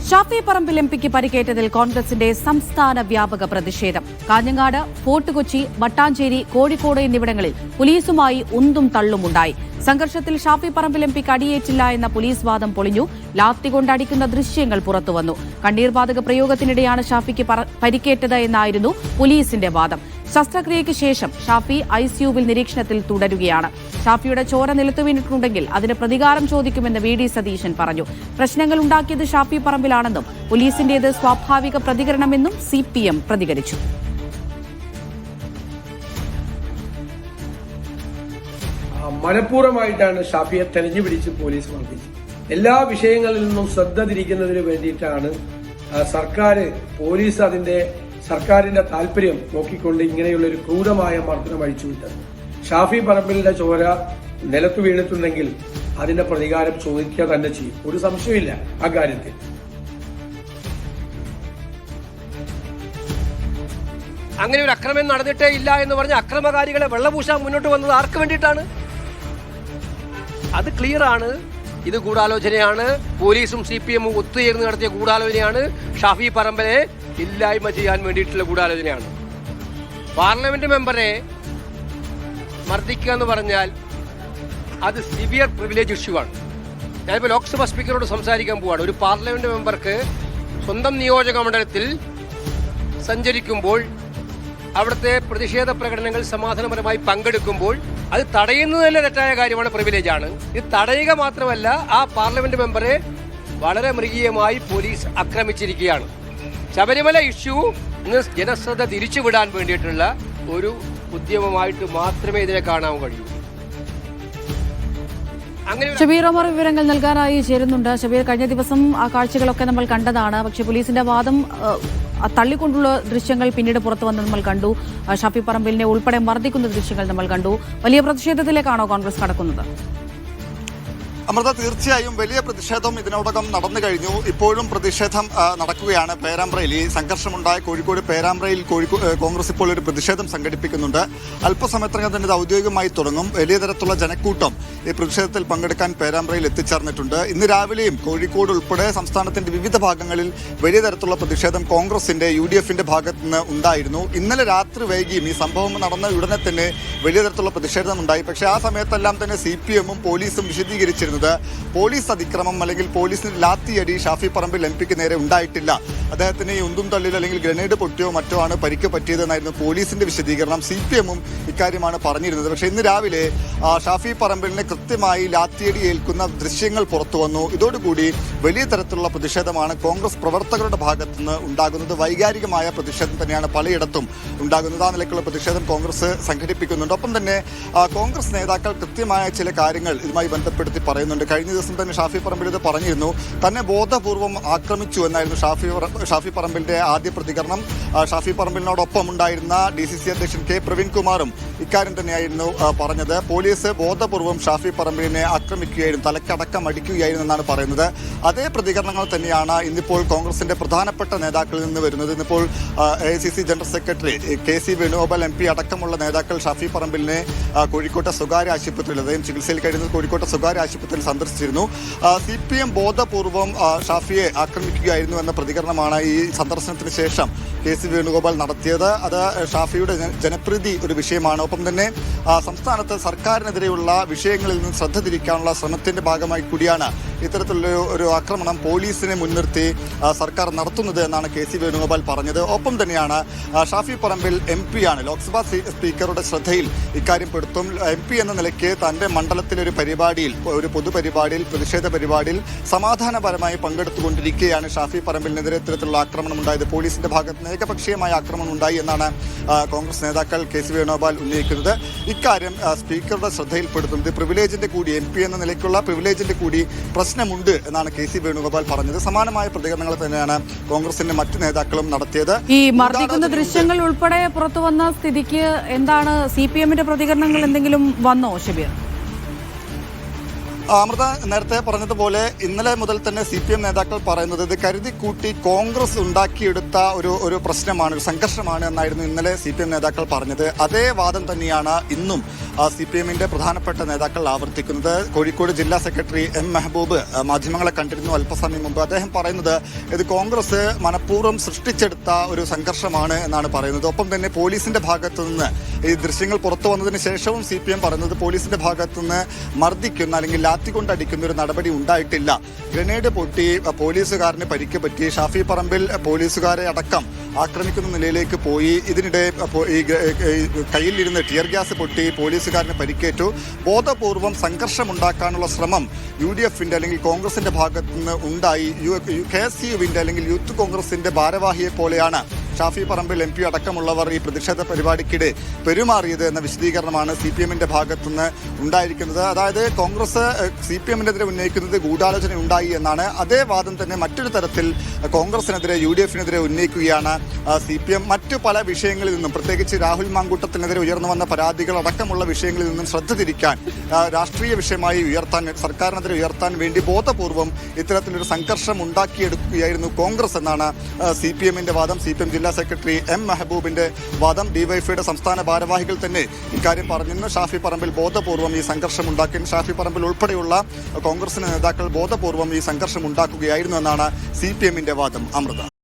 ഷാഫി പറമ്പിൽ എംപിക്ക് പരിക്കേറ്റതിൽ കോൺഗ്രസിന്റെ സംസ്ഥാന വ്യാപക പ്രതിഷേധം. കാഞ്ഞങ്ങാട്, ഫോർട്ട് കൊച്ചി, മട്ടാഞ്ചേരി, കോഴിക്കോട് എന്നിവിടങ്ങളിൽ പോലീസുമായി ഉന്തും തള്ളുമുണ്ടായി. സംഘർഷത്തിൽ ഷാഫി പറമ്പിൽ എംപിക്ക് അടിയേറ്റില്ല എന്ന പോലീസ് വാദം പൊളിഞ്ഞു. ലാത്തി കൊണ്ടടിക്കുന്ന ദൃശ്യങ്ങൾ പുറത്തുവന്നു. കണ്ണീർവാതക പ്രയോഗത്തിനിടെയാണ് ഷാഫിക്ക് പരിക്കേറ്റത് എന്നായിരുന്നു പോലീസിന്റെ വാദം. ശസ്ത്രക്രിയയ്ക്ക് ശേഷം ഷാഫി ഐസിയുവിൽ നിരീക്ഷണത്തിൽ തുടരുകയാണ്. ഷാഫിയുടെ ചോര നിലത്തു വീണിട്ടുണ്ടെങ്കിൽ അതിന് പ്രതികാരം ചോദിക്കുമെന്ന് വി.ഡി. സതീശൻ പറഞ്ഞു. പ്രശ്നങ്ങൾ ഉണ്ടാക്കിയത് ഷാഫി പറമ്പിലാണെന്നും പോലീസിന്റേത് സ്വാഭാവിക പ്രതികരണമെന്നും CPM പ്രതികരിച്ചു. മനഃപൂർവ്വമായിട്ടാണ് ഷാഫിയെ തെരഞ്ഞു പിടിച്ച് പോലീസ് മർദ്ദിച്ചത്. എല്ലാ വിഷയങ്ങളിൽ നിന്നും ശ്രദ്ധ തിരിക്കുന്നതിന് വേണ്ടിയിട്ടാണ് പോലീസ് സർക്കാരിന്റെ താല്പര്യം നോക്കിക്കൊണ്ട് ഇങ്ങനെയുള്ള ഒരു ക്രൂരമായ മർദ്ദനം അഴിച്ചുവിട്ടത്. ഷാഫി പറമ്പിലിന്റെ ചോര നിലത്തു വീണിട്ടുണ്ടെങ്കിൽ അതിന്റെ പ്രതികാരം ചോദിക്കുക തന്നെ ചെയ്യും. ഒരു സംശയമില്ല അക്കാര്യത്തിൽ. അങ്ങനെ ഒരു അക്രമം നടന്നിട്ടേ ഇല്ല എന്ന് പറഞ്ഞ് അക്രമകാരികളെ വെള്ളപൂശാൻ മുന്നോട്ട് വന്നത് ആർക്ക് വേണ്ടിയിട്ടാണ്? അത് ക്ലിയർ ആണ്. ഇത് ഗൂഢാലോചനയാണ്. പോലീസും CPM-ഉം ഒത്തുചേർന്ന് നടത്തിയ ഗൂഢാലോചനയാണ്. ഷാഫി പറമ്പിലെ ഇല്ലായ്മ ചെയ്യാൻ വേണ്ടിയിട്ടുള്ള ഗൂഢാലോചനയാണ്. പാർലമെന്റ് മെമ്പറെ മർദ്ദിക്കുക എന്ന് പറഞ്ഞാൽ അത് സിവിയർ പ്രിവിലേജ് ഇഷ്യൂ ആണ്. ഞാനിപ്പോൾ ലോക്സഭാ സ്പീക്കറോട് സംസാരിക്കാൻ പോവാണ്. ഒരു പാർലമെന്റ് മെമ്പർക്ക് സ്വന്തം നിയോജക മണ്ഡലത്തിൽ സഞ്ചരിക്കുമ്പോൾ അവിടുത്തെ പ്രതിഷേധ പ്രകടനങ്ങൾ സമാധാനപരമായി പങ്കെടുക്കുമ്പോൾ അത് തടയുന്നത് തന്നെ തെറ്റായ കാര്യമാണ്, പ്രിവിലേജാണ്. ഇത് തടയുക മാത്രമല്ല, ആ പാർലമെന്റ് മെമ്പറെ വളരെ മൃഗീയമായി പോലീസ് ആക്രമിച്ചിരിക്കുകയാണ്. ശബരിമല ഇഷ്യൂ ഇന്ന് ജനശ്രദ്ധ തിരിച്ചുവിടാൻ വേണ്ടിയിട്ടുള്ള ഒരു ഉദ്യമമായിട്ട് മാത്രമേ ഇതിനെ കാണാൻ കഴിയൂ. ഷബീർ ഒമർ വിവരങ്ങൾ നൽകാനായി ചേരുന്നുണ്ട്. ഷബീർ, കഴിഞ്ഞ ദിവസം ആ കാഴ്ചകളൊക്കെ നമ്മൾ കണ്ടതാണ്. പക്ഷേ പോലീസിന്റെ വാദം തള്ളിക്കൊണ്ടുള്ള ദൃശ്യങ്ങൾ പിന്നീട് പുറത്തു വന്ന് നമ്മൾ കണ്ടു. ഷാഫി പറമ്പിലിനെ ഉൾപ്പെടെ മർദ്ദിക്കുന്ന ദൃശ്യങ്ങൾ നമ്മൾ കണ്ടു. വലിയ പ്രതിഷേധത്തിലേക്കാണോ കോൺഗ്രസ് കടക്കുന്നത്? അമൃത, തീർച്ചയായും വലിയ പ്രതിഷേധം ഇതിനോടകം നടന്നു കഴിഞ്ഞു. ഇപ്പോഴും പ്രതിഷേധം നടക്കുകയാണ്. പേരാമ്പ്രയിൽ ഈ സംഘർഷമുണ്ടായ കോഴിക്കോട് പേരാമ്പ്രയിൽ കോൺഗ്രസ് ഇപ്പോൾ ഒരു പ്രതിഷേധം സംഘടിപ്പിക്കുന്നുണ്ട്. അല്പസമയത്തിനകം തന്നെ ഇത് ഔദ്യോഗികമായി തുടങ്ങും. വലിയ തരത്തിലുള്ള ജനക്കൂട്ടം ഈ പ്രതിഷേധത്തിൽ പങ്കെടുക്കാൻ പേരാമ്പ്രയിൽ എത്തിച്ചേർന്നിട്ടുണ്ട്. ഇന്ന് രാവിലെയും കോഴിക്കോട് ഉൾപ്പെടെ സംസ്ഥാനത്തിന്റെ വിവിധ ഭാഗങ്ങളിൽ വലിയ തരത്തിലുള്ള പ്രതിഷേധം കോൺഗ്രസിന്റെ UDF-ന്റെ ഭാഗത്ത് നിന്ന് ഉണ്ടായിരുന്നു. ഇന്നലെ രാത്രി വൈകിയും ഈ സംഭവം നടന്ന ഉടനെ തന്നെ വലിയ തരത്തിലുള്ള പ്രതിഷേധം ഉണ്ടായി. പക്ഷേ ആ സമയത്തെല്ലാം തന്നെ CPM-ഉം പോലീസും വിശദീകരിച്ചിരുന്നത് പോലീസ് അതിക്രമം അല്ലെങ്കിൽ പോലീസിന് ലാത്തിയടി ഷാഫി പറമ്പിൽ എംപിക്ക് നേരെ ഉണ്ടായിട്ടില്ല. അദ്ദേഹത്തിന് ഈ ഉന്തും തള്ളിലോ അല്ലെങ്കിൽ ഗ്രനേഡ് പൊട്ടിയോ മറ്റോ ആണ് പരിക്ക് പറ്റിയതെന്നായിരുന്നു പോലീസിന്റെ വിശദീകരണം. CPM-ഉം ഇക്കാര്യമാണ് പറഞ്ഞിരുന്നത്. പക്ഷേ ഇന്ന് രാവിലെ ഷാഫി പറമ്പിലിനെ കൃത്യമായി ലാത്തിയടി ഏൽക്കുന്ന ദൃശ്യങ്ങൾ പുറത്തു വന്നു. ഇതോടുകൂടി വലിയ തരത്തിലുള്ള പ്രതിഷേധമാണ് കോൺഗ്രസ് പ്രവർത്തകരുടെ ഭാഗത്തു നിന്ന് ഉണ്ടാകുന്നത്. വൈകാരികമായ പ്രതിഷേധം തന്നെയാണ് പലയിടത്തും ഉണ്ടാകുന്നത്. ആ നിലയ്ക്കുള്ള പ്രതിഷേധം കോൺഗ്രസ് സംഘടിപ്പിക്കുന്നുണ്ട്. ഒപ്പം തന്നെ കോൺഗ്രസ് നേതാക്കൾ കൃത്യമായ ചില കാര്യങ്ങൾ ഇതുമായി ബന്ധപ്പെടുത്തി പറയുന്നുണ്ട്. കഴിഞ്ഞ ദിവസം തന്നെ ഷാഫി പറമ്പിൽ ഇത് പറഞ്ഞിരുന്നു. തന്നെ ബോധപൂർവം ആക്രമിച്ചു എന്നായിരുന്നു ഷാഫി പറമ്പിലിന്റെ ആദ്യ പ്രതികരണം. ഷാഫി പറമ്പിലിനോടൊപ്പം ഉണ്ടായിരുന്ന DCC അധ്യക്ഷൻ K. പ്രവീൺകുമാറും ഇക്കാര്യം തന്നെയായിരുന്നു പറഞ്ഞത്. പോലീസ് ബോധപൂർവം ഷാഫി പറമ്പിലിനെ ആക്രമിക്കുകയായിരുന്നു, തലക്കടക്കം അടിക്കുകയായിരുന്നു എന്നാണ് പറയുന്നത്. അതേ പ്രതികരണങ്ങൾ തന്നെയാണ് ഇന്നിപ്പോൾ കോൺഗ്രസിന്റെ പ്രധാനപ്പെട്ട നേതാക്കളിൽ നിന്ന് വരുന്നത്. ഇന്നിപ്പോൾ AICC general secretary KC Venugopal MP അടക്കമുള്ള നേതാക്കൾ ഷാഫി പറമ്പിലിനെ കോഴിക്കോട്ടെ സ്വകാര്യ ആശുപത്രിയിൽ, അദ്ദേഹം ചികിത്സയിൽ കഴിയുന്നത് കോഴിക്കോട്ടെ സ്വകാര്യ ആശുപത്രിയിൽ സന്ദർശിച്ചിരുന്നു. CPM ബോധപൂർവം ഷാഫിയെ ആക്രമിക്കുകയായിരുന്നു എന്ന പ്രതികരണമാണ് ഈ സന്ദർശനത്തിന് ശേഷം KC വേണുഗോപാൽ നടത്തിയത്. അത് ഷാഫിയുടെ ജനപ്രീതി ഒരു വിഷയമാണ്. ഒപ്പം തന്നെ സംസ്ഥാനത്ത് സർക്കാരിനെതിരെയുള്ള വിഷയങ്ങളിൽ നിന്ന് ശ്രദ്ധ തിരിക്കാനുള്ള ശ്രമത്തിന്റെ ഭാഗമായി കൂടിയാണ് ഇത്തരത്തിലുള്ള ഒരു ആക്രമണം പോലീസിനെ മുൻനിർത്തി സർക്കാർ നടത്തുന്നത് എന്നാണ് KC വേണുഗോപാൽ പറഞ്ഞത്. ഒപ്പം തന്നെയാണ് ഷാഫി പറമ്പിൽ MP-യാണ്. ലോക്സഭാ സ്പീക്കറുടെ ശ്രദ്ധയിൽ ഇക്കാര്യം പെടുത്തും. MP എന്ന നിലയ്ക്ക് തന്റെ മണ്ഡലത്തിലെ ഒരു പരിപാടിയിൽ, ഒരു പൊതുപരിപാടിയിൽ, പ്രതിഷേധ പരിപാടിയിൽ സമാധാനപരമായി പങ്കെടുത്തുകൊണ്ടിരിക്കുകയാണ് ഷാഫി പറമ്പിലിനെതിരെ ഇത്തരത്തിലുള്ള ആക്രമണം ഉണ്ടായത്. പോലീസിന്റെ ഭാഗത്ത് നിന്ന് ഏകപക്ഷീയമായ ആക്രമണം ഉണ്ടായി എന്നാണ് കോൺഗ്രസ് നേതാക്കൾ KC വേണുഗോപാൽ ഉന്നയിക്കുന്നത്. ഇക്കാര്യം സ്പീക്കറുടെ ശ്രദ്ധയിൽപ്പെടുത്തുന്നത് പ്രിവിലേജിന്റെ കൂടി, MP എന്ന നിലയ്ക്കുള്ള പ്രിവിലേജിന്റെ കൂടി പ്രശ്നമുണ്ട് എന്നാണ് KC വേണുഗോപാൽ പറഞ്ഞത്. സമാനമായ പ്രതികരണങ്ങൾ തന്നെയാണ് കോൺഗ്രസിന്റെ മറ്റു നേതാക്കളും നടത്തിയത്. ഈ മർദ്ദിക്കുന്ന ദൃശ്യങ്ങൾ ഉൾപ്പെടെ പുറത്തു വന്ന സ്ഥിതിക്ക് എന്താണ് CPM-ന്റെ പ്രതികരണങ്ങൾ എന്തെങ്കിലും വന്നോ ഷബീർ? അമൃത നേരത്തെ പറഞ്ഞതുപോലെ ഇന്നലെ മുതൽ തന്നെ CPM നേതാക്കൾ പറയുന്നത് ഇത് കരുതിക്കൂട്ടി കോൺഗ്രസ് ഉണ്ടാക്കിയെടുത്ത ഒരു പ്രശ്നമാണ്, ഒരു സംഘർഷമാണ് എന്നായിരുന്നു ഇന്നലെ CPM നേതാക്കൾ പറഞ്ഞത്. അതേ വാദം തന്നെയാണ് ഇന്നും CPMന്റെ പ്രധാനപ്പെട്ട നേതാക്കൾ ആവർത്തിക്കുന്നത്. കോഴിക്കോട് ജില്ലാ സെക്രട്ടറി M മെഹബൂബ് മാധ്യമങ്ങളെ കണ്ടിരുന്നു അല്പസമയം മുമ്പ്. അദ്ദേഹം പറയുന്നത് ഇത് കോൺഗ്രസ് മനഃപൂർവ്വം സൃഷ്ടിച്ചെടുത്ത ഒരു സംഘർഷമാണ് എന്നാണ് പറയുന്നത്. ഒപ്പം തന്നെ പോലീസിന്റെ ഭാഗത്തു നിന്ന് ഈ ദൃശ്യങ്ങൾ പുറത്തു വന്നതിന് ശേഷവും CPM പറയുന്നത് പോലീസിന്റെ ഭാഗത്തു നിന്ന് മർദ്ദിക്കുന്ന അല്ലെങ്കിൽ ലാത്തി കൊണ്ടടിക്കുന്ന ഒരു നടപടി ഉണ്ടായിട്ടില്ല. ഗ്രനേഡ് പൊട്ടി പോലീസുകാരന് പരിക്ക് പറ്റി, ഷാഫി പറമ്പിൽ പോലീസുകാരെ അടക്കം ആക്രമിക്കുന്ന നിലയിലേക്ക് പോയി. ഇതിനിടെ ഈ കയ്യിലിരുന്ന് ടിയർ ഗ്യാസ് പൊട്ടി പോലീസുകാരന് പരിക്കേറ്റു. ബോധപൂർവം സംഘർഷമുണ്ടാക്കാനുള്ള ശ്രമം UDFന്റെ അല്ലെങ്കിൽ കോൺഗ്രസിന്റെ ഭാഗത്തു നിന്ന് ഉണ്ടായി. KSUവിന്റെ അല്ലെങ്കിൽ യൂത്ത് കോൺഗ്രസിന്റെ ഭാരവാഹിയെ പോലെയാണ് ഷാഫി പറമ്പിൽ MP അടക്കമുള്ളവർ ഈ പ്രതിഷേധ പരിപാടിക്കിടെ പെരുമാറിയത് എന്ന വിശദീകരണമാണ് CPMന്റെ ഭാഗത്തുനിന്ന് ഉണ്ടായിരിക്കുന്നത്. അതായത് കോൺഗ്രസ് CPMനെതിരെ ഉന്നയിക്കുന്നത് ഗൂഢാലോചന ഉണ്ടായി എന്നാണ്. അതേ വാദം തന്നെ മറ്റൊരു തരത്തിൽ കോൺഗ്രസിനെതിരെ UDFനെതിരെ ഉന്നയിക്കുകയാണ് CPM. മറ്റു പല വിഷയങ്ങളിൽ നിന്നും, പ്രത്യേകിച്ച് രാഹുൽ മാങ്കൂട്ടത്തിനെതിരെ ഉയർന്നു വന്ന പരാതികൾ അടക്കമുള്ള വിഷയങ്ങളിൽ നിന്നും ശ്രദ്ധ തിരിക്കാൻ, രാഷ്ട്രീയ വിഷയമായി ഉയർത്താൻ, സർക്കാരിനെതിരെ ഉയർത്താൻ വേണ്ടി ബോധപൂർവം ഇത്തരത്തിലൊരു സംഘർഷം ഉണ്ടാക്കിയെടുക്കുകയായിരുന്നു കോൺഗ്രസ് എന്നാണ് CPMന്റെ വാദം. CPM ജില്ലാ സെക്രട്ടറി M മെഹബൂബിന്റെ വാദം. DYFIയുടെ സംസ്ഥാന ഭാരവാഹികൾ തന്നെ ഇക്കാര്യം പറഞ്ഞിരുന്നു. ഷാഫി പറമ്പിൽ ബോധപൂർവം ഈ സംഘർഷം ഉണ്ടാക്കി, ഷാഫി പറമ്പിൽ ഉൾപ്പെടെയുള്ള കോൺഗ്രസിന്റെ നേതാക്കൾ ബോധപൂർവം ഈ സംഘർഷം ഉണ്ടാക്കുകയായിരുന്നു എന്നാണ് CPMന്റെ വാദം. അമൃത.